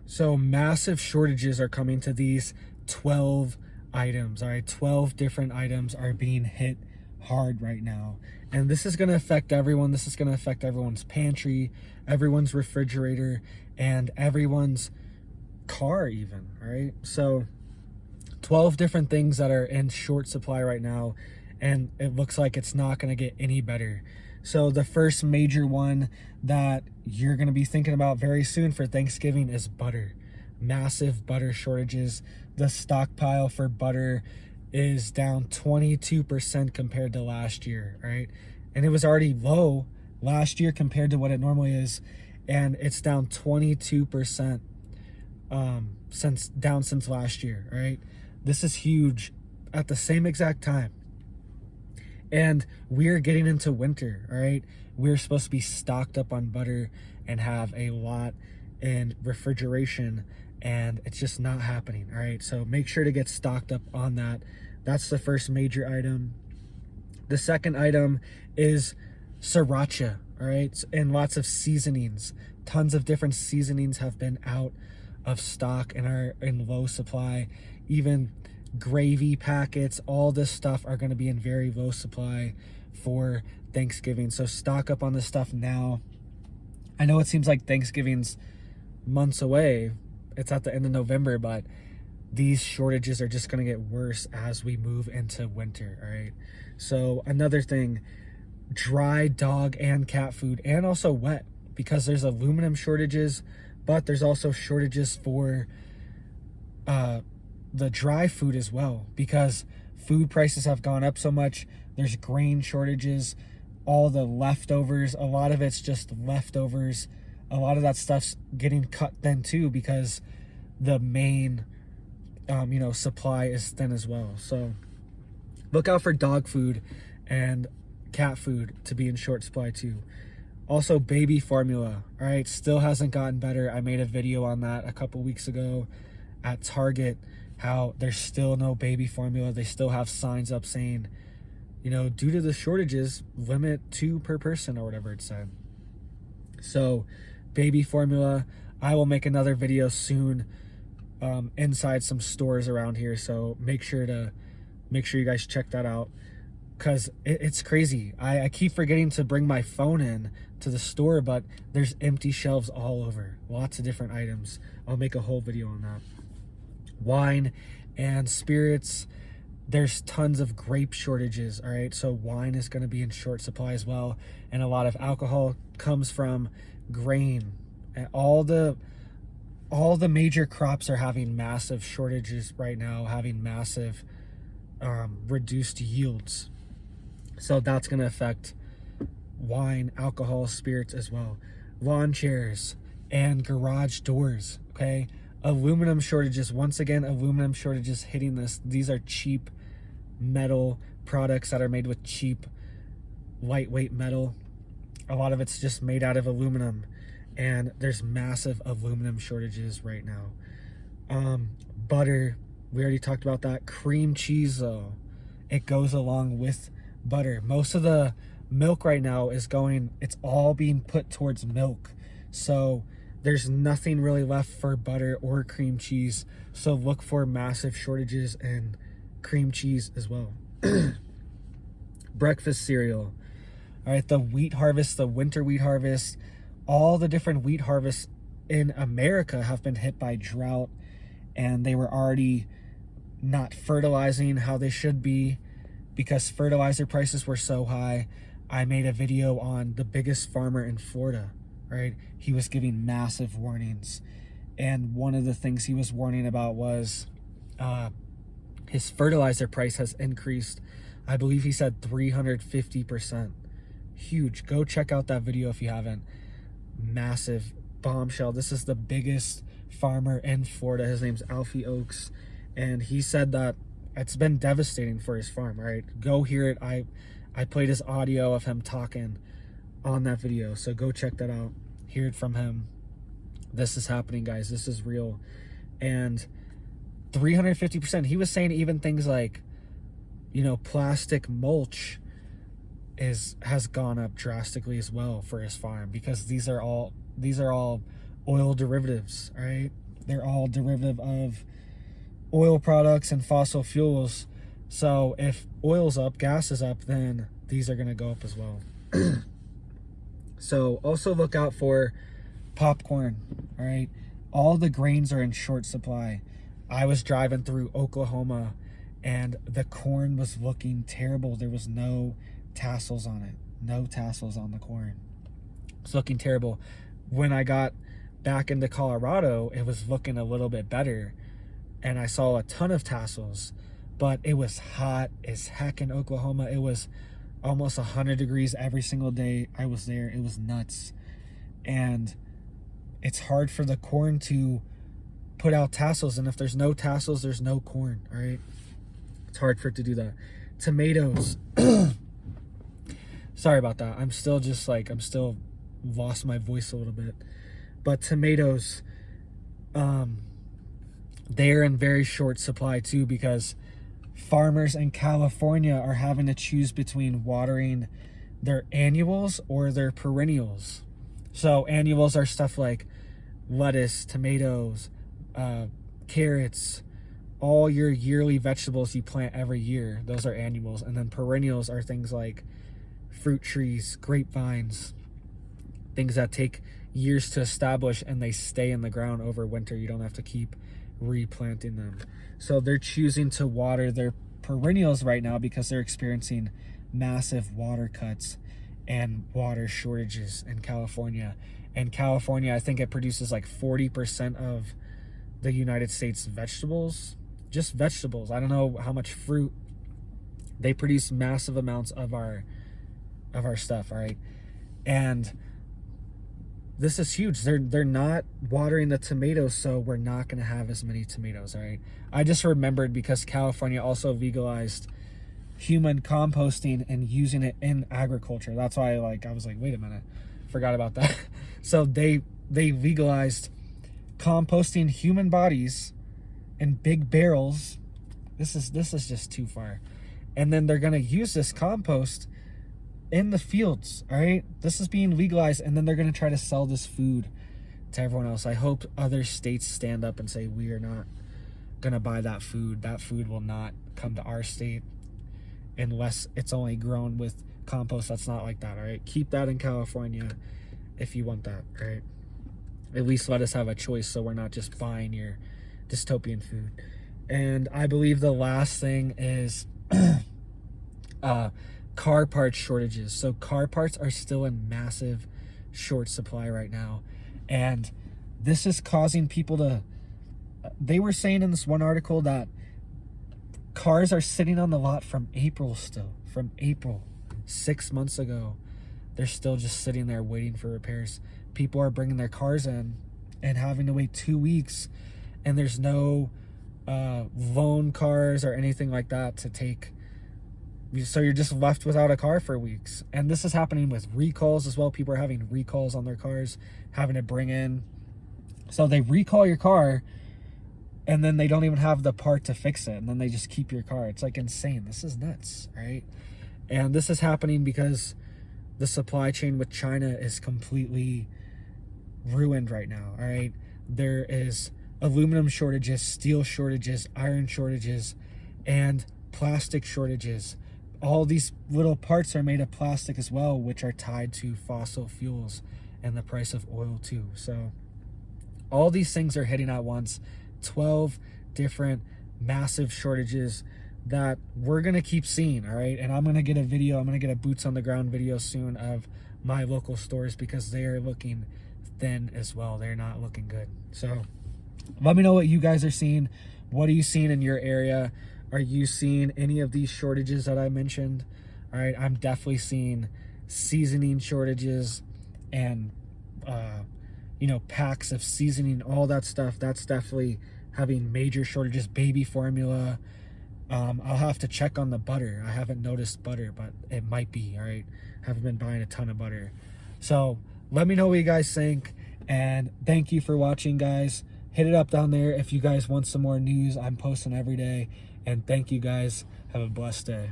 So massive shortages are coming to these 12 items. All right, 12 different items are being hit hard right now. And this is going to affect everyone. This is going to affect everyone's pantry, everyone's refrigerator, and everyone's car even, all right? So 12 different things that are in short supply right now, and it looks like it's not going to get any better. So the first major one that you're going to be thinking about very soon for Thanksgiving is butter. Massive butter shortages. The stockpile for butter is down 22% compared to last year, right? And it was already low last year compared to what it normally is, and it's down 22% since last year, right? This is huge at the same exact time. And we're getting into winter, all right? We're supposed to be stocked up on butter and have a lot in refrigeration, and it's just not happening, all right? So make sure to get stocked up on that. That's the first major item. The second item is Sriracha, all right? And lots of seasonings. Tons of different seasonings have been out of stock and are in low supply. Even gravy packets, all this stuff are going to be in very low supply for Thanksgiving. So stock up on this stuff now. I know it seems like Thanksgiving's months away. It's at the end of November, but these shortages are just going to get worse as we move into winter, all right? So another thing, dry dog and cat food, and also wet, because there's aluminum shortages, but there's also shortages for the dry food as well, because food prices have gone up so much. There's grain shortages, all the leftovers, a lot of it's just leftovers. A lot of that stuff's getting cut then too, because the main supply is thin as well. So look out for dog food and cat food to be in short supply too. Also baby formula, all right, still hasn't gotten better. I made a video on that a couple weeks ago at Target, how there's still no baby formula. They still have signs up saying, due to the shortages, limit 2 per person or whatever it said. So baby formula, I will make another video soon inside some stores around here. So make sure you guys check that out, because it's crazy. I keep forgetting to bring my phone in to the store, but there's empty shelves all over. Lots of different items. I'll make a whole video on that. Wine and spirits, there's tons of grape shortages, all right? So wine is going to be in short supply as well, and a lot of alcohol comes from grain. And all the major crops are having massive shortages right now, having massive reduced yields. So that's going to affect wine, alcohol, spirits as well. Lawn chairs and garage doors, okay? Aluminum shortages, once again, aluminum shortages hitting this. These are cheap metal products that are made with cheap, lightweight metal. A lot of it's just made out of aluminum, and there's massive aluminum shortages right now. Butter, we already talked about that. Cream cheese, though, it goes along with butter. Most of the milk right now it's all being put towards milk. So there's nothing really left for butter or cream cheese. So look for massive shortages in cream cheese as well. Breakfast cereal. All right, the wheat harvest, the winter wheat harvest, all the different wheat harvests in America have been hit by drought, and they were already not fertilizing how they should be because fertilizer prices were so high. I made a video on the biggest farmer in Florida, right? He was giving massive warnings, and one of the things he was warning about was his fertilizer price has increased. I believe he said 350%. Huge. Go check out that video if you haven't. Massive bombshell. This is the biggest farmer in Florida. His name's Alfie Oaks, and he said that it's been devastating for his farm. Right, go hear it. I played his audio of him talking on that video, so go check that out, hear it from him. This is happening, guys. This is real. And 350%. He was saying even things like, plastic mulch has gone up drastically as well for his farm, because these are all oil derivatives, right? They're all derivative of oil products and fossil fuels. So if oil's up, gas is up, then these are going to go up as well. So also look out for popcorn. All right, all the grains are in short supply. I was driving through Oklahoma and the corn was looking terrible. There was no tassels on it. No tassels on the corn. It's looking terrible. When I got back into Colorado, it was looking a little bit better and I saw a ton of tassels, but it was hot as heck in Oklahoma. It was almost 100 degrees every single day I was there. It was nuts. And it's hard for the corn to put out tassels, and if there's no tassels, there's no corn. All right, it's hard for it to do that. Tomatoes. Sorry about that. I'm still lost my voice a little bit. But tomatoes, they're in very short supply too, because farmers in California are having to choose between watering their annuals or their perennials. So annuals are stuff like lettuce, tomatoes, carrots, all your yearly vegetables you plant every year. Those are annuals. And then perennials are things like fruit trees, grapevines, things that take years to establish and they stay in the ground over winter. You don't have to keep replanting them. So they're choosing to water their perennials right now because they're experiencing massive water cuts and water shortages in California. And California, I think it produces like 40% of the United States vegetables, just vegetables. I don't know how much fruit. They produce massive amounts of our stuff, all right? And this is huge. They're not watering the tomatoes, so we're not going to have as many tomatoes, all right? I just remembered because California also legalized human composting and using it in agriculture. That's why I was like, wait a minute, forgot about that. So they legalized composting human bodies in big barrels. This is just too far. And then they're going to use this compost in the fields, all right? This is being legalized, and then they're going to try to sell this food to everyone else. I hope other states stand up and say, we are not going to buy that food. That food will not come to our state unless it's only grown with compost. That's not like that, all right? Keep that in California if you want that, all right? At least let us have a choice so we're not just buying your dystopian food. And I believe the last thing is car parts shortages. So car parts are still in massive short supply right now. And this is causing people to, they were saying in this one article that cars are sitting on the lot from April still. From April, 6 months ago. They're still just sitting there waiting for repairs. People are bringing their cars in and having to wait 2 weeks. And there's no loan cars or anything like that to take. So you're just left without a car for weeks. And this is happening with recalls as well. People are having recalls on their cars, having to bring in. So they recall your car and then they don't even have the part to fix it. And then they just keep your car. It's like insane. This is nuts, right? And this is happening because the supply chain with China is completely ruined right now, all right? There is aluminum shortages, steel shortages, iron shortages, and plastic shortages. All these little parts are made of plastic as well, which are tied to fossil fuels and the price of oil too. So all these things are hitting at once. 12 different massive shortages that we're going to keep seeing, all right? And I'm going to get a video, I'm going to get a boots on the ground video soon of my local stores because they are looking thin as well. They're not looking good. So let me know what you guys are seeing. What are you seeing in your area? Are you seeing any of these shortages that I mentioned? All right, I'm definitely seeing seasoning shortages and, packs of seasoning, all that stuff. That's definitely having major shortages. Baby formula. I'll have to check on the butter. I haven't noticed butter, but it might be, all right? Haven't been buying a ton of butter. So let me know what you guys think. And thank you for watching, guys. Hit it up down there if you guys want some more news. I'm posting every day. And thank you guys. Have a blessed day.